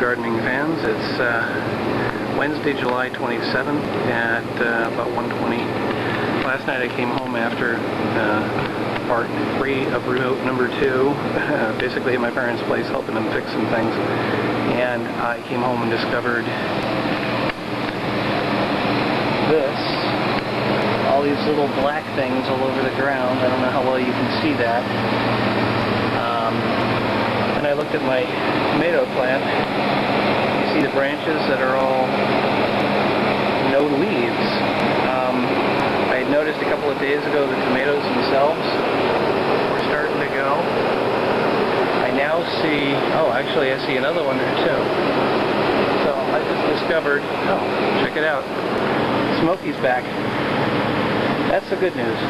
gardening fans. It's Wednesday, July 27th at about 1:20. Last night I came home after part 3 of remote number 2, basically at my parents' place helping them fix some things, and I came home and discovered this. All these little black things all over the ground. I don't know how well you can see that. And I looked at my tomato plant. You see the branches that are all no leaves. I had noticed a couple of days ago the tomatoes themselves were starting to go. I now see, oh, actually I see another one there too. So I just discovered, oh, check it out. Smokey's back. That's the good news.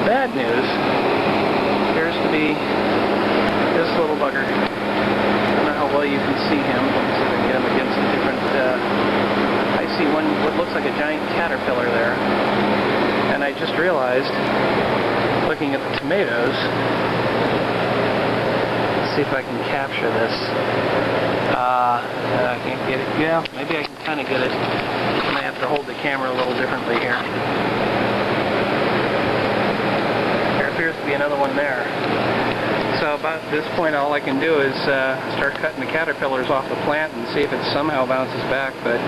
Bad news appears to be this little bugger. I don't know how well you can see him. Let's see if I can get him against a different... I see one, what looks like a giant caterpillar there. And I just realized, looking at the tomatoes, let's see if I can capture this. I can't get it. Yeah, maybe I can kind of get it. I might have to hold the camera a little differently here. There appears to be another one there. So about this point all I can do is start cutting the caterpillars off the plant and see if it somehow bounces back, but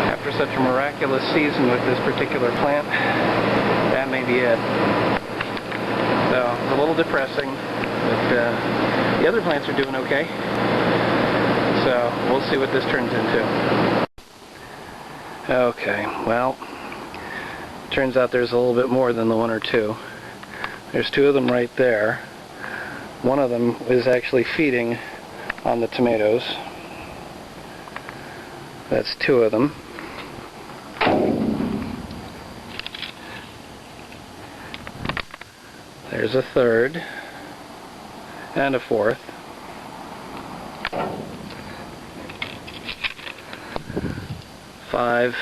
after such a miraculous season with this particular plant, that may be it. So it's a little depressing, but the other plants are doing okay. So we'll see what this turns into. Okay, well, turns out there's a little bit more than the one or two. There's 2 of them right there. One of them is actually feeding on the tomatoes. That's 2 of them. There's a 3rd and a 4th. Five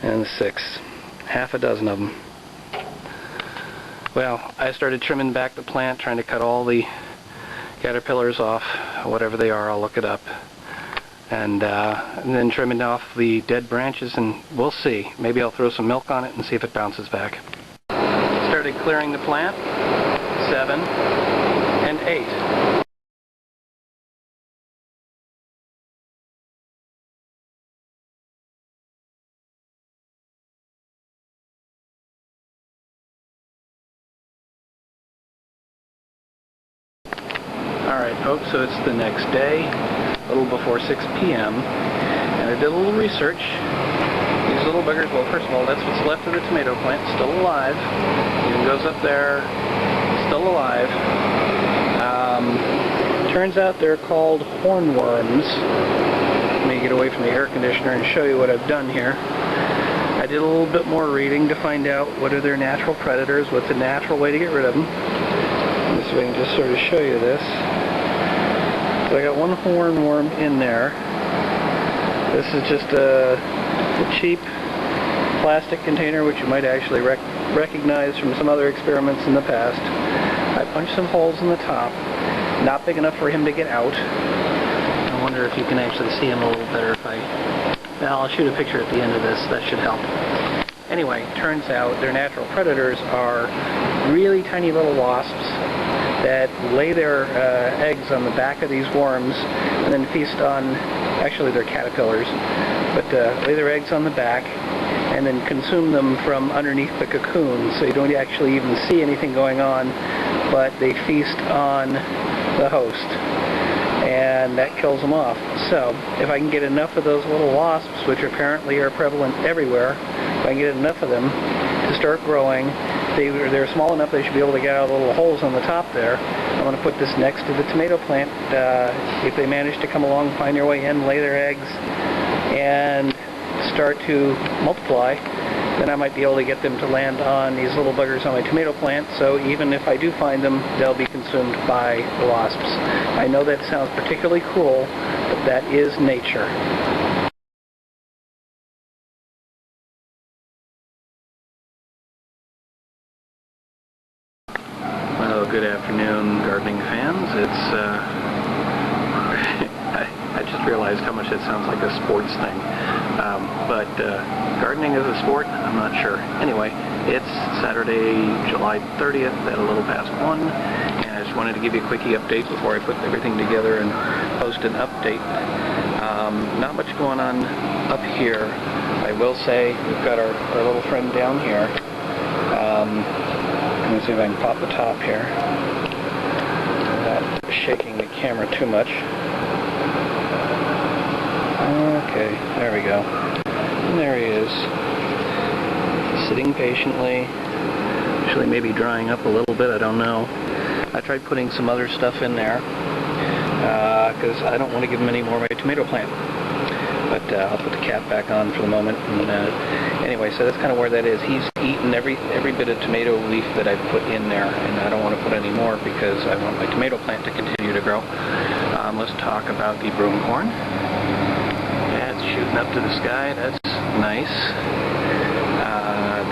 and 6. Half a dozen of them. Well, I started trimming back the plant, trying to cut all the caterpillars off, whatever they are, I'll look it up. And then trimming off the dead branches, and we'll see. Maybe I'll throw some milk on it and see if it bounces back. Started clearing the plant. 7 and 8. Alright folks, so it's the next day, a little before 6 p.m. and I did a little research. These little buggers, well, first of all, that's what's left of the tomato plant, still alive. Even goes up there, still alive. Turns out they're called hornworms. Let me get away from the air conditioner and show you what I've done here. I did a little bit more reading to find out what are their natural predators, what's a natural way to get rid of them. This way I can just sort of show you this. So I got one hornworm in there. This is just a cheap plastic container, which you might actually recognize from some other experiments in the past. I punched some holes in the top, not big enough for him to get out. I wonder if you can actually see him a little better if I... Well, I'll shoot a picture at the end of this, that should help. Anyway, turns out their natural predators are really tiny little wasps that lay their eggs on the back of these worms and then feast on, actually they're caterpillars, but lay their eggs on the back and then consume them from underneath the cocoon, so you don't actually even see anything going on, but they feast on the host, and that kills them off. So if I can get enough of those little wasps, which apparently are prevalent everywhere, if I can get enough of them to start growing, they're small enough they should be able to get out of the little holes on the top there. I'm going to put this next to the tomato plant. If they manage to come along, find their way in, lay their eggs, and start to multiply, then I might be able to get them to land on these little buggers on my tomato plant, so even if I do find them, they'll be consumed by the wasps. I know that sounds particularly cruel, but that is nature. Well, good afternoon, gardening fans. It's I just realized how much it sounds like a sports thing. But gardening is a sport? I'm not sure. Anyway, it's Saturday, July 30th at a little past 1, and I just wanted to give you a quickie update before I put everything together and post an update. Not much going on up here. I will say we've got our little friend down here. Let me see if I can pop the top here without shaking the camera too much. Okay, there we go. And there he is, sitting patiently. Actually, maybe drying up a little bit, I don't know. I tried putting some other stuff in there because I don't want to give him any more of my tomato plant. But I'll put the cap back on for the moment. And anyway, so that's kind of where that is. He's eaten every bit of tomato leaf that I've put in there, and I don't want to put any more because I want my tomato plant to continue to grow. Let's talk about the broomcorn. Yeah, it's shooting up to the sky. That's nice.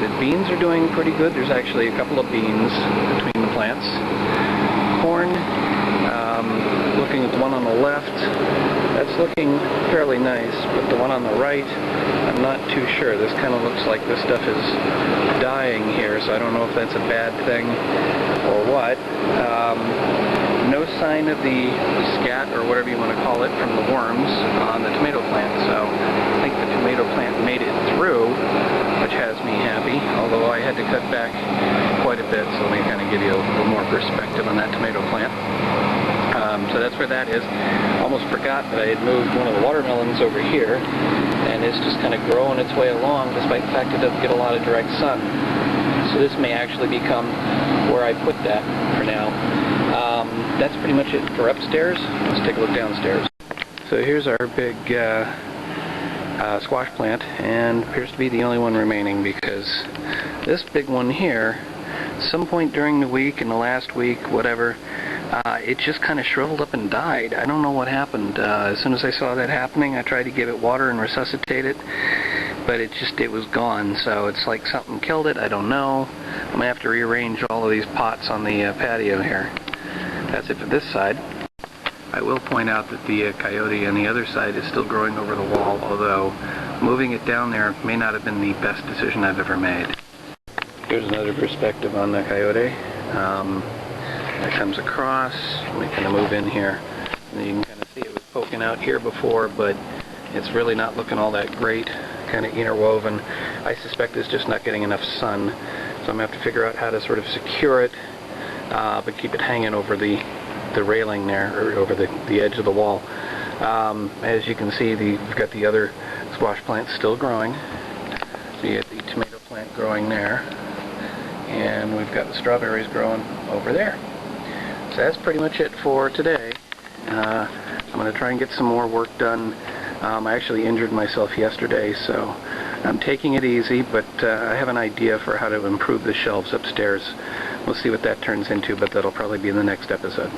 The beans are doing pretty good. There's actually a couple of beans between the plants. Corn, looking at the one on the left, that's looking fairly nice, but the one on the right, I'm not too sure. This kind of looks like this stuff is dying here, so I don't know if that's a bad thing or what. No sign of the scat, or whatever you want to call it, from the worms on the tomato plant, so I think the tomato plant made it through, which has me happy, although I had to cut back quite a bit, so let me kind of give you a little more perspective on that tomato plant. So that's where that is. Almost forgot that I had moved one of the watermelons over here, and it's just kind of growing its way along, despite the fact it doesn't get a lot of direct sun. So this may actually become where I put that for now. That's pretty much it for upstairs. Let's take a look downstairs. So here's our big squash plant, and appears to be the only one remaining because this big one here, some point during the week, in the last week, whatever, it just kind of shriveled up and died. I don't know what happened. As soon as I saw that happening, I tried to give it water and resuscitate it, but it was gone. So it's like something killed it. I don't know. I'm going to have to rearrange all of these pots on the patio here. That's it for this side. I will point out that the coyote on the other side is still growing over the wall, although moving it down there may not have been the best decision I've ever made. Here's another perspective on the coyote. That comes across. Let me kind of move in here. And you can kind of see it was poking out here before, but it's really not looking all that great. Kind of interwoven. I suspect it's just not getting enough sun, so I'm going to have to figure out how to sort of secure it, but keep it hanging over the railing there, or over the edge of the wall. As you can see, we've got the other squash plants still growing. So you get the tomato plant growing there, and we've got the strawberries growing over there. So that's pretty much it for today. I'm going to try and get some more work done. I actually injured myself yesterday, so I'm taking it easy, but I have an idea for how to improve the shelves upstairs. We'll see what that turns into, but that'll probably be in the next episode.